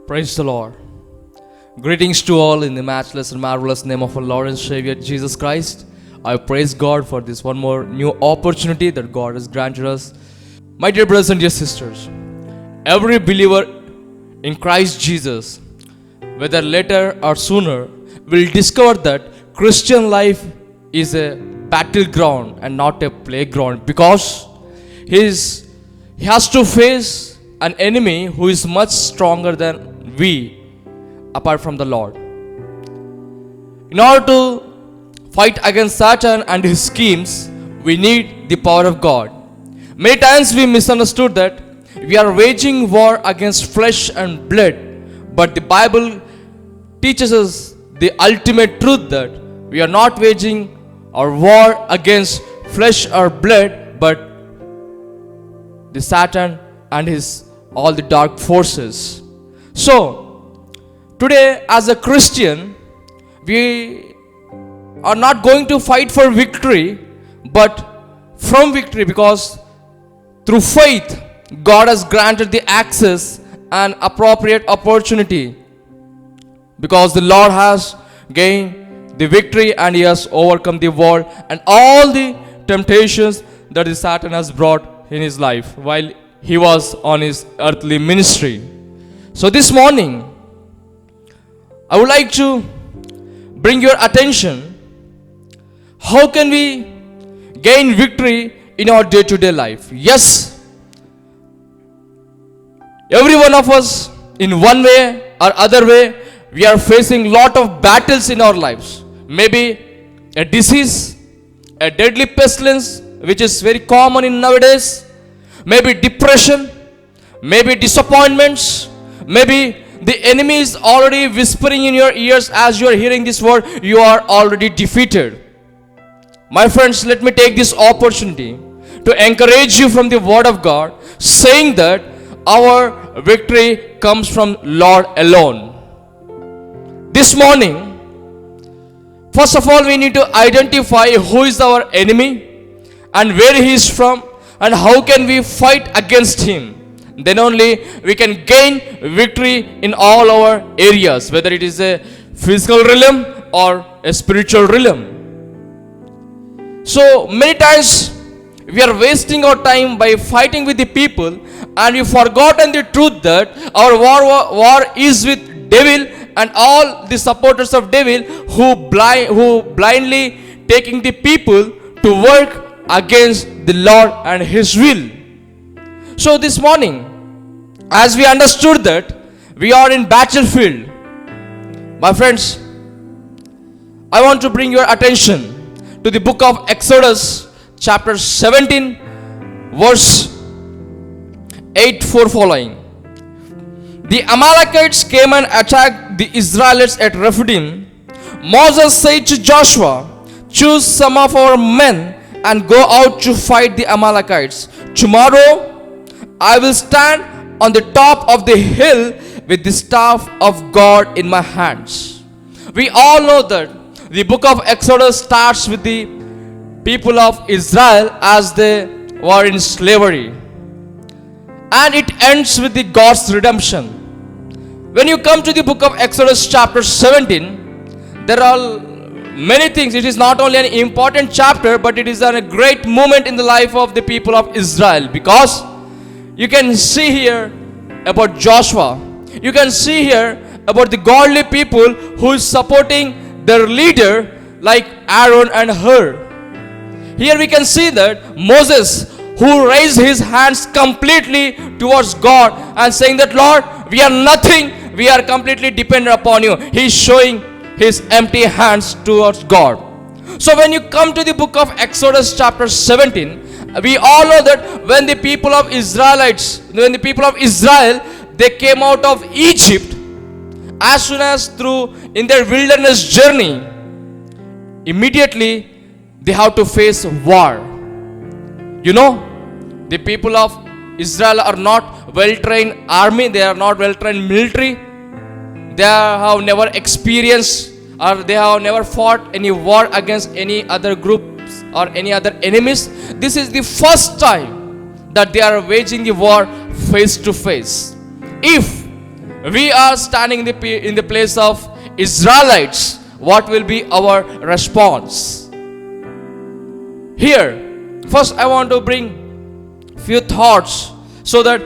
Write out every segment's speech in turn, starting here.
Praise the Lord. Greetings to all in the matchless and marvelous name of our Lord and Savior Jesus Christ. I praise God for this one more new opportunity that God has granted us. My dear brothers and dear sisters, every believer in Christ Jesus, whether later or sooner, will discover that Christian life is a battleground and not a playground, because he has to face an enemy who is much stronger than we, apart from the Lord. In order to fight against Satan and his schemes, we need the power of God. Many times we misunderstood that we are waging war against flesh and blood, but the Bible teaches us the ultimate truth that we are not waging our war against flesh or blood, but the Satan and his all the dark forces. So, today as a Christian, we are not going to fight for victory, but from victory, because through faith, God has granted the access and appropriate opportunity, because the Lord has gained the victory and He has overcome the world and all the temptations that the Satan has brought in His life while He was on His earthly ministry. So this morning, I would like to bring your attention, how can we gain victory in our day-to-day life? Yes, every one of us in one way or other way, we are facing lot of battles in our lives. Maybe a disease, a deadly pestilence, which is very common in nowadays. Maybe depression, maybe disappointments, maybe the enemy is already whispering in your ears as you are hearing this word, you are already defeated. My friends, let me take this opportunity to encourage you from the word of God, saying that our victory comes from Lord alone. This morning, first of all, we need to identify who is our enemy and where he is from and how can we fight against him. Then only we can gain victory in all our areas, whether it is a physical realm or a spiritual realm. So many times we are wasting our time by fighting with the people, and we forgotten the truth that our war is with devil and all the supporters of devil who blindly taking the people to work against the Lord and His will. So this morning, as we understood that we are in battlefield, my friends, I want to bring your attention to the book of Exodus chapter 17 verse 8 for following. The Amalekites came and attacked the Israelites at Rephidim. Moses said to Joshua, choose some of our men and go out to fight the Amalekites. Tomorrow I will stand on the top of the hill with the staff of God in my hands. We all know that the book of Exodus starts with the people of Israel as they were in slavery, and it ends with the God's redemption. When you come to the book of Exodus chapter 17, there are many things. It is not only an important chapter, but it is a great moment in the life of the people of Israel, because you can see here about Joshua. You can see here about the godly people who is supporting their leader like Aaron and Hur. Here we can see that Moses, who raised his hands completely towards God and saying that, Lord, we are nothing, we are completely dependent upon you. He is showing his empty hands towards God. So when you come to the book of Exodus chapter 17, we all know that when the people of Israel, they came out of Egypt, as soon as in their wilderness journey, immediately they have to face war. You know, the people of Israel are not well-trained army, they are not well-trained military. They have never experienced or they have never fought any war against any other groups or any other enemies. This is the first time that they are waging the war face to face. If we are standing in the place of Israelites, what will be our response? Here, first I want to bring few thoughts so that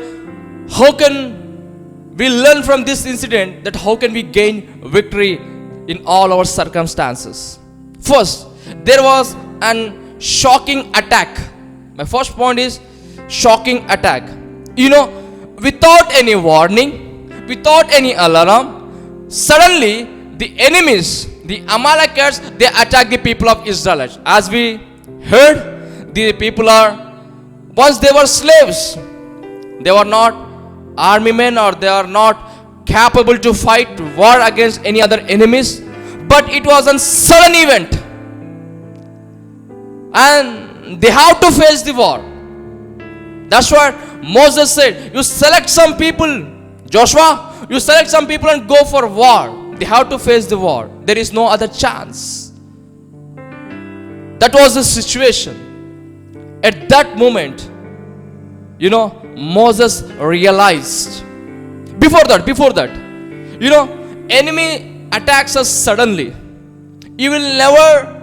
how can we learn from this incident, that how can we gain victory in all our circumstances. First, there was an shocking attack. My first point is shocking attack. Without any warning, without any alarm, suddenly the enemies, the Amalekites, they attack the people of Israel. As we heard, the people once they were slaves, they were not army men, or they are not capable to fight war against any other enemies, but it was a sudden event, and they have to face the war. That's what Moses said, you select some people, Joshua, you select some people and go for war. They have to face the war. There is no other chance. That was the situation. At that moment, Moses realized. Before that, enemy attacks us suddenly. You will never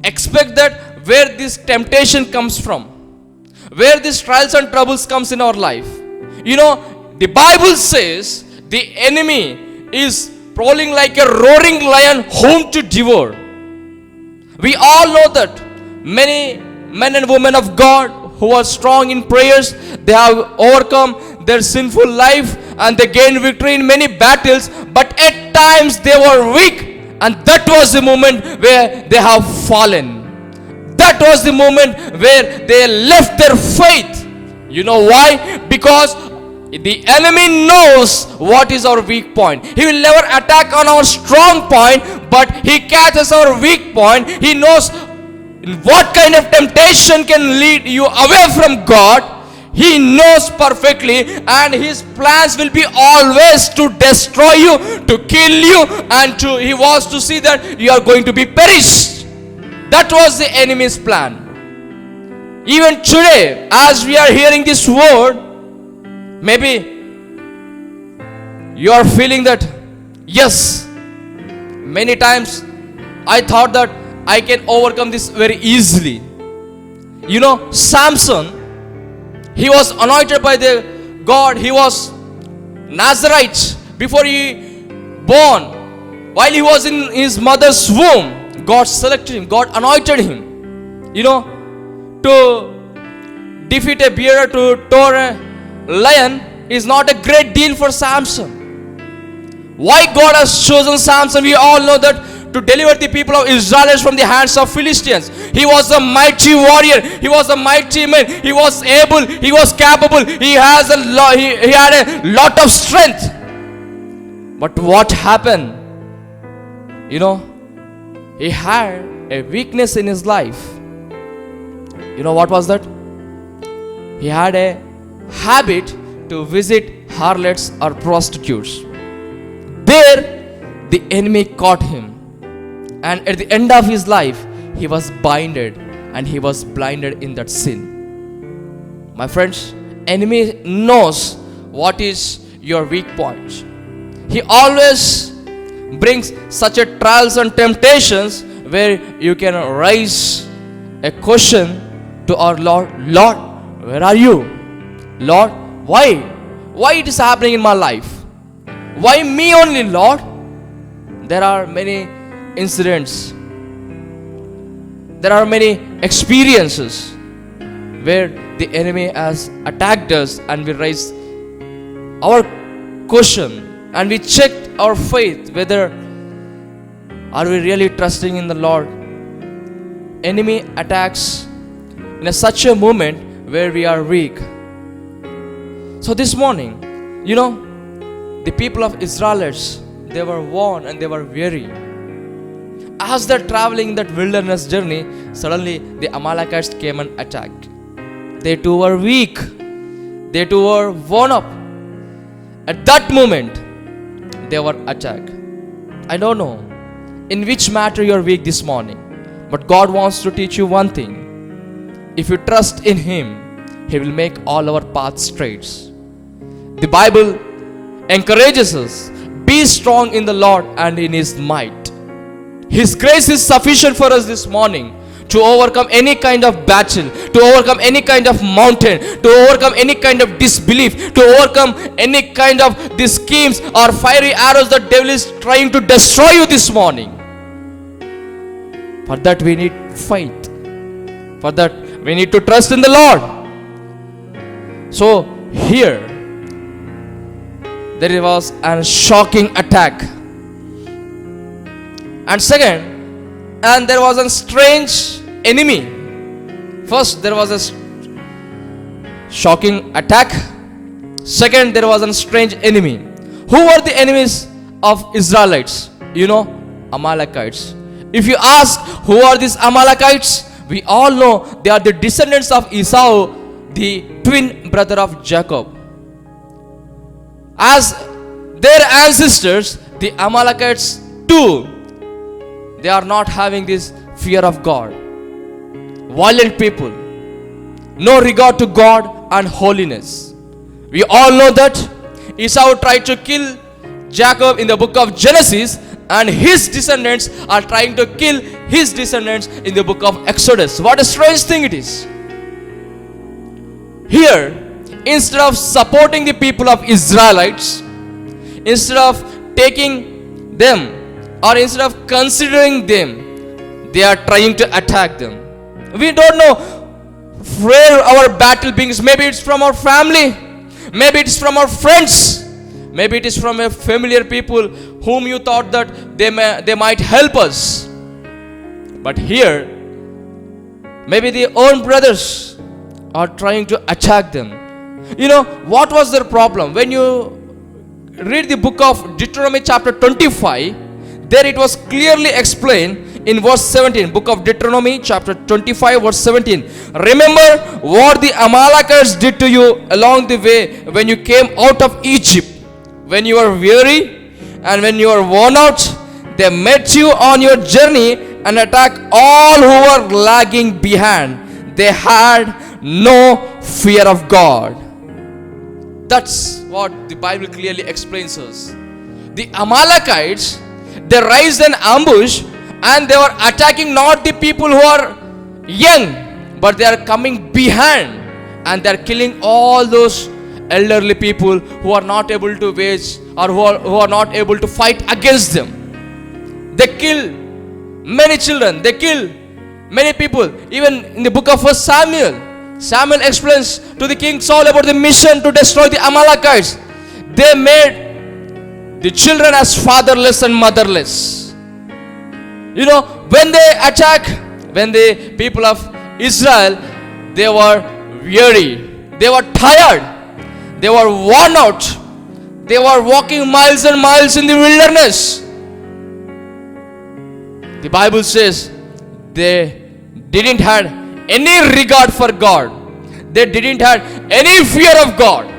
expect that where this temptation comes from, where these trials and troubles comes in our life. The Bible says the enemy is prowling like a roaring lion, whom to devour. We all know that many men and women of God who are strong in prayers, they have overcome their sinful life and they gained victory in many battles, but at times they were weak, and that was the moment where they have fallen. That was the moment where they left their faith. You know why? Because the enemy knows what is our weak point. He will never attack on our strong point, but he catches our weak point. He knows what kind of temptation can lead you away from God. He knows perfectly, and his plans will be always to destroy you, to kill you, and he wants to see that you are going to be perished. That was the enemy's plan. Even today, as we are hearing this word, maybe you are feeling that, yes, many times I thought that I can overcome this very easily. Samson, he was anointed by the God. He was Nazarite before he born. While he was in his mother's womb, God selected him, God anointed him, to defeat a bear, to tore a lion is not a great deal for Samson. Why God has chosen Samson? We all know that to deliver the people of Israel from the hands of Philistines. He was a mighty warrior. He was a mighty man. He was able. He was capable. He had a lot of strength. But what happened? He had a weakness in his life. What was that? He had a habit to visit harlots or prostitutes. There, the enemy caught him. And at the end of his life, he was binded and he was blinded in that sin. My friends, enemy knows what is your weak point. He always brings such a trials and temptations where you can raise a question to our Lord. Lord, where are you? Lord, why? Why it is happening in my life? Why me only, Lord? There are many incidents. There are many experiences where the enemy has attacked us and we raise our question and we checked our faith whether are we really trusting in the Lord. Enemy attacks in such a moment where we are weak. So this morning, the people of Israelites, they were worn and they were weary. As they're traveling in that wilderness journey, suddenly the Amalekites came and attacked. They too were weak. They too were worn up. At that moment, they were attacked. I don't know in which matter you are weak this morning, but God wants to teach you one thing. If you trust in Him, He will make all our paths straight. The Bible encourages us, be strong in the Lord and in His might. His grace is sufficient for us this morning to overcome any kind of battle, to overcome any kind of mountain, to overcome any kind of disbelief, to overcome any kind of these schemes or fiery arrows that devil is trying to destroy you this morning. For that we need faith. For that we need to trust in the Lord. So here there was a shocking attack. And second, and there was a strange enemy. First, there was a shocking attack. Second, there was a strange enemy. Who were the enemies of Israelites? You know, Amalekites. If you ask who are these Amalekites, we all know they are the descendants of Esau, the twin brother of Jacob. As their ancestors, the Amalekites too, they are not having this fear of God. Violent people, no regard to God and holiness. We all know that Esau tried to kill Jacob in the book of Genesis, and his descendants are trying to kill his descendants in the book of Exodus. What a strange thing it is. Here, instead of supporting the people of Israelites, instead of taking them, or instead of considering them, they are trying to attack them. We don't know where our battle begins. Maybe it's from our family, maybe it's from our friends, maybe it is from a familiar people whom you thought that they might help us. But here, maybe their own brothers are trying to attack them. You know, what was their problem? When you read the book of Deuteronomy chapter 25, there it was clearly explained in verse 17. Book of Deuteronomy chapter 25 verse 17. Remember what the Amalekites did to you along the way when you came out of Egypt. When you were weary and when you were worn out, they met you on your journey and attacked all who were lagging behind. They had no fear of God. That's what the Bible clearly explains us. The Amalekites, they raised an ambush and they were attacking not the people who are young, but they are coming behind and they are killing all those elderly people who are not able to wage or who are not able to fight against them. They kill many children, they kill many people. Even in the book of 1 Samuel, Samuel explains to the king Saul about the mission to destroy the Amalekites. They made the children as fatherless and motherless. You know, when they attack, when the people of Israel, they were weary, they were tired, they were worn out, they were walking miles and miles in the wilderness. The Bible says they didn't have any regard for God. They didn't have any fear of God.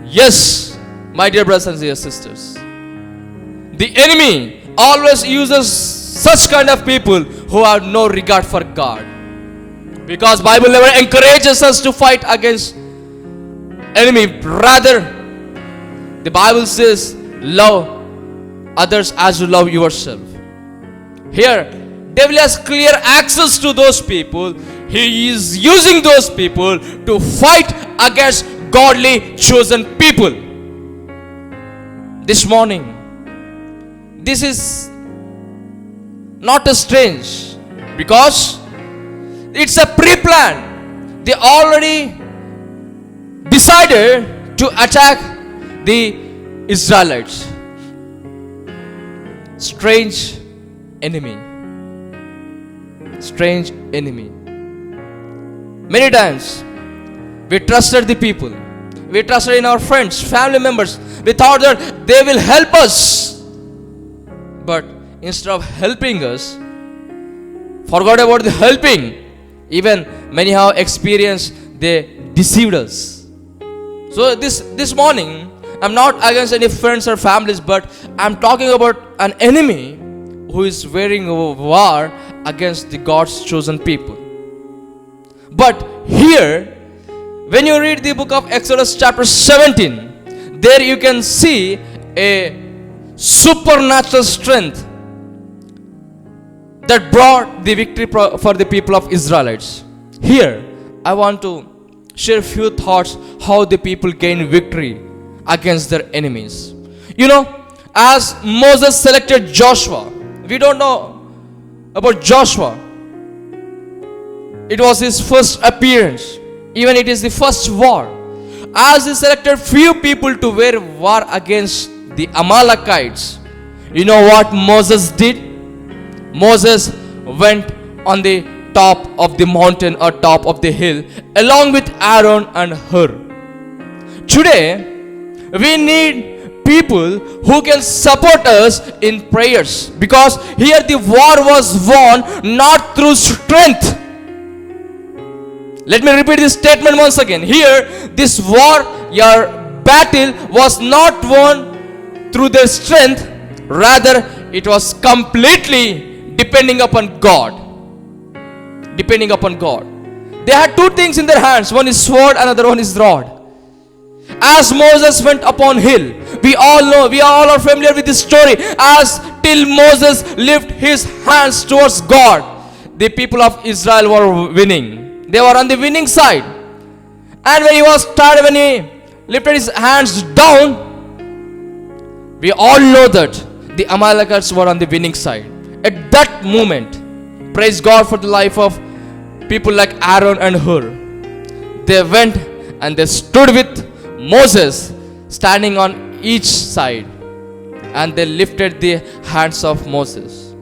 Yes, my dear brothers and dear sisters, the enemy always uses such kind of people who have no regard for God, because Bible never encourages us to fight against enemy. Rather, the Bible says love others as you love yourself. Here devil has clear access to those people. He is using those people to fight against godly chosen people. This morning, this is not a strange, because it's a pre-plan. They already decided to attack the Israelites. Strange enemy. Strange enemy. Many times we trusted the people, we trusted in our friends, family members. We thought that they will help us, but instead of helping us, forgot about the helping. Even many have experienced, they deceived us. So this morning, I'm not against any friends or families, but I'm talking about an enemy who is waging a war against the God's chosen people. But here, when you read the book of Exodus chapter 17, there you can see a supernatural strength that brought the victory for the people of Israelites. Here, I want to share a few thoughts how the people gained victory against their enemies. You know, as Moses selected Joshua, we don't know about Joshua. It was his first appearance. Even it is the first war. As he selected few people to wage war against the Amalekites, you know what Moses did? Moses went on the top of the mountain or top of the hill along with Aaron and Hur. Today, we need people who can support us in prayers, because here the war was won not through strength. Let me repeat this statement once again. Here, this war, your battle was not won through their strength, rather it was completely depending upon God. Depending upon God. They had two things in their hands. One is sword, another one is rod. As Moses went upon hill, we all know, we all are familiar with this story. As till Moses lifted his hands towards God, the people of Israel were winning. They were on the winning side. And when he lifted his hands down, we all know that the Amalekites were on the winning side. At that moment, praise God for the life of people like Aaron and Hur. They went and they stood with Moses standing on each side, and they lifted the hands of Moses.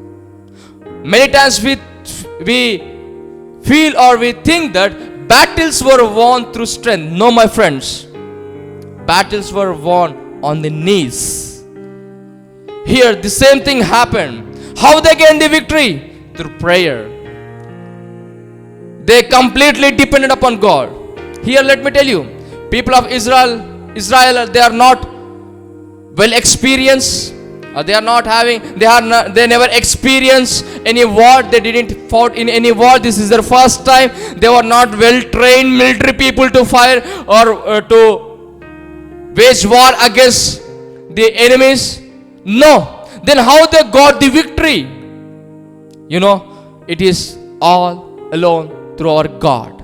Many times we feel or we think that battles were won through strength. No, my friends. Battles were won on the knees. Here the same thing happened. How they gained the victory? Through prayer. They completely depended upon God. Here let me tell you, people of Israel, they are not well experienced. They never experienced any war. They didn't fought in any war. This is their first time. They were not well trained military people to fire or to wage war against the enemies. No. Then how they got the victory? You know, it is all alone through our God.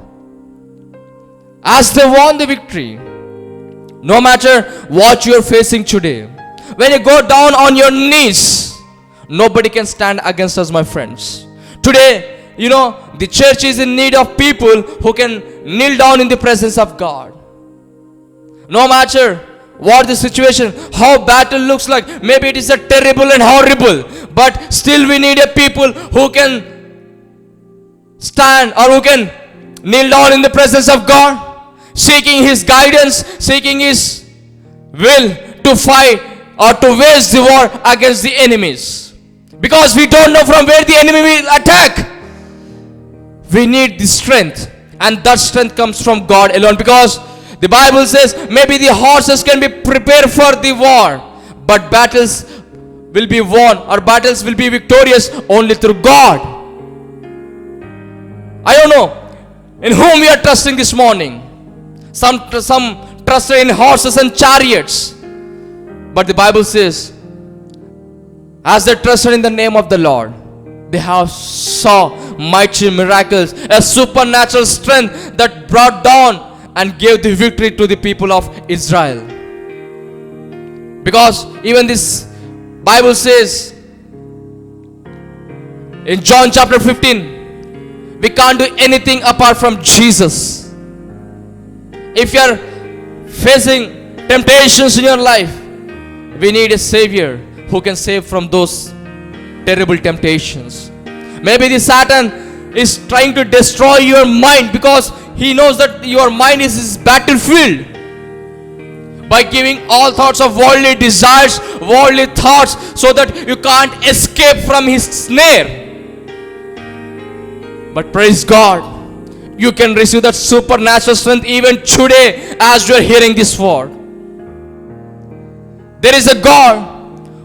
As they won the victory, no matter what you are facing today, when you go down on your knees, nobody can stand against us, my friends. Today, you know, the church is in need of people who can kneel down in the presence of God. No matter what the situation, how battle looks like, maybe it is a terrible and horrible, but still we need a people who can stand or who can kneel down in the presence of God, seeking His guidance, seeking His will to fight or to wage the war against the enemies. Because we don't know from where the enemy will attack. We need the strength, and that strength comes from God alone. Because the Bible says maybe the horses can be prepared for the war, but battles will be won or battles will be victorious only through God. I don't know in whom we are trusting this morning. Some trust in horses and chariots. But the Bible says, as they trusted in the name of the Lord, they have saw mighty miracles, a supernatural strength that brought down and gave the victory to the people of Israel. Because even this Bible says in John chapter 15, we can't do anything apart from Jesus. If you are facing temptations in your life, we need a Savior who can save from those terrible temptations. Maybe the Satan is trying to destroy your mind because he knows that your mind is his battlefield. By giving all thoughts of worldly desires, worldly thoughts, so that you can't escape from his snare. But praise God, you can receive that supernatural strength even today as you are hearing this word. There is a God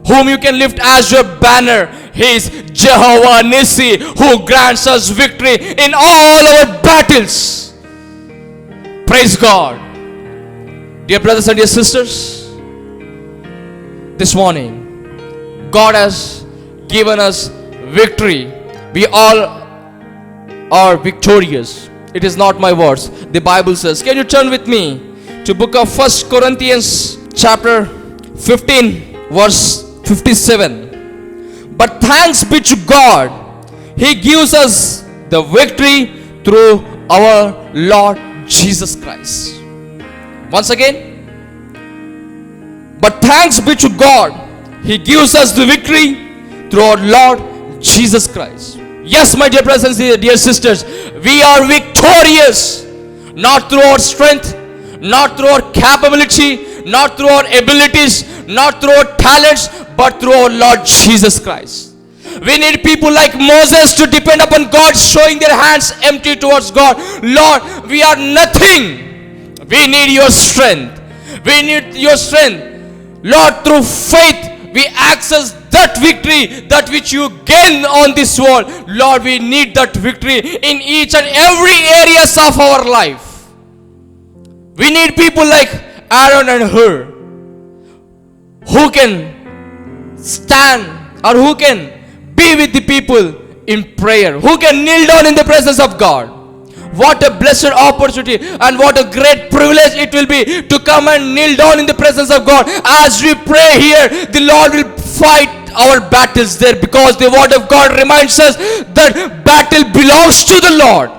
whom you can lift as your banner. He is Jehovah Nissi, who grants us victory in all our battles. Praise God. Dear brothers and dear sisters, This morning, God has given us victory. We all are victorious. It is not my words. The Bible says, can you turn with me to book of 1 Corinthians chapter 15 verse 57. But thanks be to God, He gives us the victory through our Lord Jesus Christ. Once again, but thanks be to God, He gives us the victory through our Lord Jesus Christ. Yes, my dear brothers and dear sisters, we are victorious, not through our strength, not through our capability, not through our abilities, not through our talents, but through our Lord Jesus Christ. We need people like Moses to depend upon God, showing their hands empty towards God. Lord, we are nothing. We need your strength. We need your strength. Lord, through faith, we access that victory, that which you gain on this world. Lord, we need that victory in each and every areas of our life. We need people like Aaron and Hur, who can stand or who can be with the people in prayer, who can kneel down in the presence of God. What a blessed opportunity and what a great privilege it will be to come and kneel down in the presence of God. As we pray here, the Lord will fight our battles there, because the word of God reminds us that battle belongs to the Lord.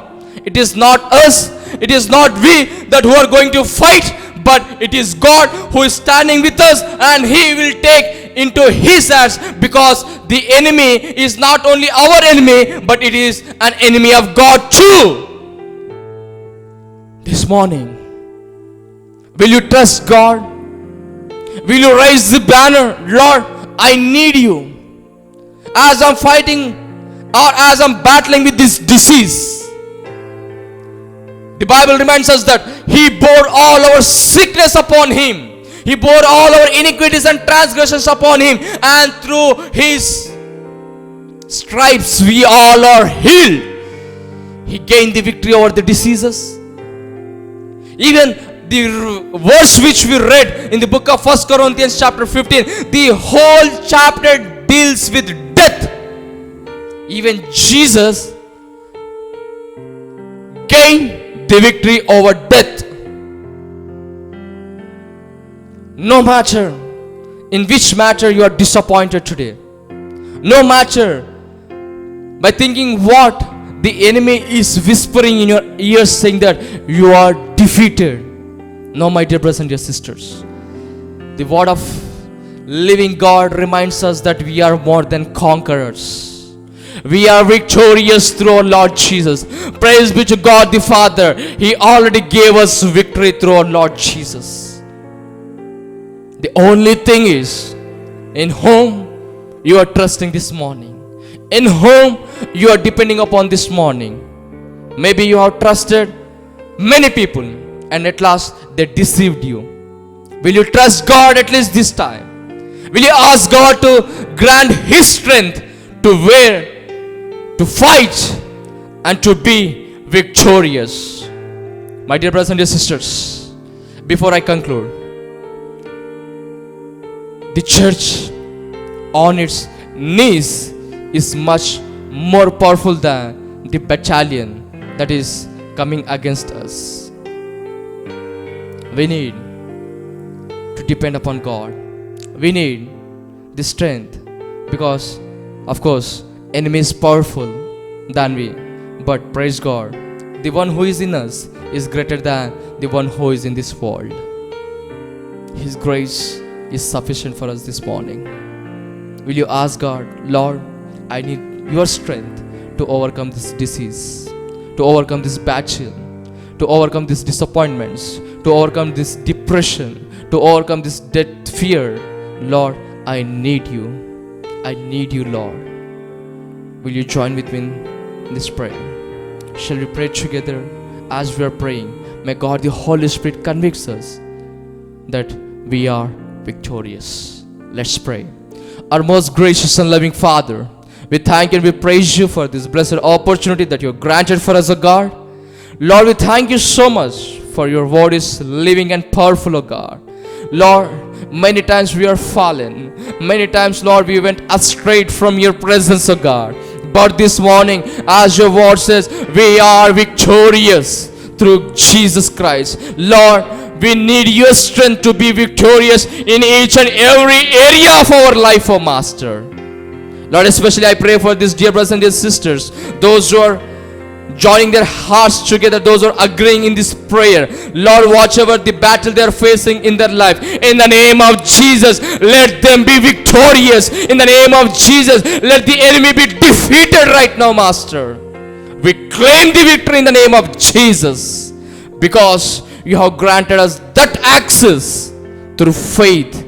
It is not us, it is not we that who are going to fight, but it is God who is standing with us, and He will take into His hands, because the enemy is not only our enemy, but it is an enemy of God too. This morning, will you trust God? Will you raise the banner? Lord, I need you. As I'm fighting or as I'm battling with this disease, the Bible reminds us that He bore all our sickness upon Him. He bore all our iniquities and transgressions upon Him, and through His stripes we all are healed. He gained the victory over the diseases. Even the verse which we read in the book of 1 Corinthians chapter 15, the whole chapter deals with death. Even Jesus gained the victory over death. No matter in which matter you are disappointed today, no matter by thinking what the enemy is whispering in your ears, saying that you are defeated. No, my dear brothers and dear sisters, the word of living God reminds us that we are more than conquerors. We are victorious through our Lord Jesus. Praise be to God the Father. He already gave us victory through our Lord Jesus. The only thing is, in whom you are trusting this morning, in whom you are depending upon this morning. Maybe you have trusted many people, and at last they deceived you. Will you trust God at least this time? Will you ask God to grant His strength to fight and to be victorious? My dear brothers and dear sisters, before I conclude, the church on its knees is much more powerful than the battalion that is coming against us. We need to depend upon God. We need the strength, because of course enemy is powerful than we, but praise God, the one who is in us is greater than the one who is in this world. His grace is sufficient for us this morning. Will you ask God, Lord, I need your strength to overcome this disease, to overcome this battle, to overcome these disappointments, to overcome this depression, to overcome this death fear. Lord, I need you. I need you, Lord. Will you join with me in this prayer? Shall we pray together? As we are praying, may God the Holy Spirit convicts us that we are victorious. Let's pray. Our most gracious and loving Father, we thank and we praise you for this blessed opportunity that you have granted for us, O God. Lord, we thank you so much for your word is living and powerful, O God. Lord, many times we are fallen. Many times, Lord, we went astray from your presence, O God. But this morning, as your word says, we are victorious through Jesus Christ. Lord, we need your strength to be victorious in each and every area of our life, O Master. Lord, especially I pray for these dear brothers and dear sisters, those who are joining their hearts together, those who are agreeing in this prayer. Lord, whatever the battle they are facing in their life, in the name of Jesus, let them be victorious. In the name of Jesus, let the enemy be defeated right now, Master. We claim the victory in the name of Jesus, because you have granted us that access through faith.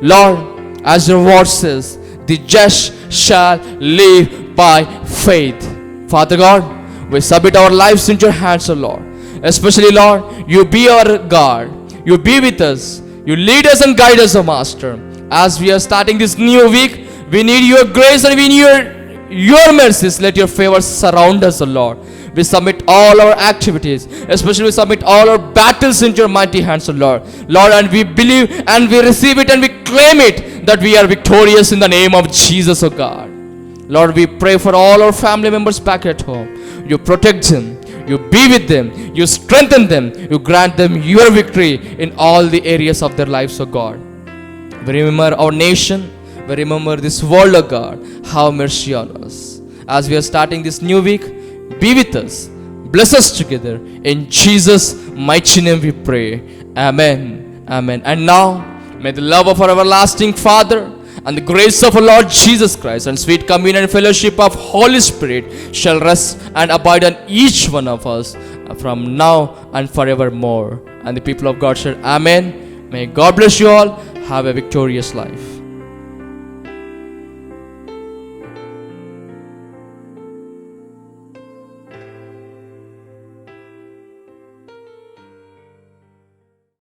Lord, as your word says, the just shall live by faith. Father God, we submit our lives into your hands, O Lord. Especially, Lord, you be our God. You be with us. You lead us and guide us, O Master. As we are starting this new week, we need your grace and we need your mercies. Let your favor surround us, O Lord. We submit all our activities, especially we submit all our battles into your mighty hands, O Lord. Lord, and we believe and we receive it and we claim it that we are victorious in the name of Jesus, O God. Lord, we pray for all our family members back at home. You protect them, you be with them, you strengthen them, you grant them your victory in all the areas of their lives, O God. We remember our nation, we remember this world, O God. Have mercy on us. As we are starting this new week, be with us, bless us together. In Jesus' mighty name we pray. Amen. Amen. And now, may the love of our everlasting Father and the grace of our Lord Jesus Christ and sweet communion and fellowship of Holy Spirit shall rest and abide on each one of us from now and forevermore. And the people of God said, Amen. May God bless you all. Have a victorious life.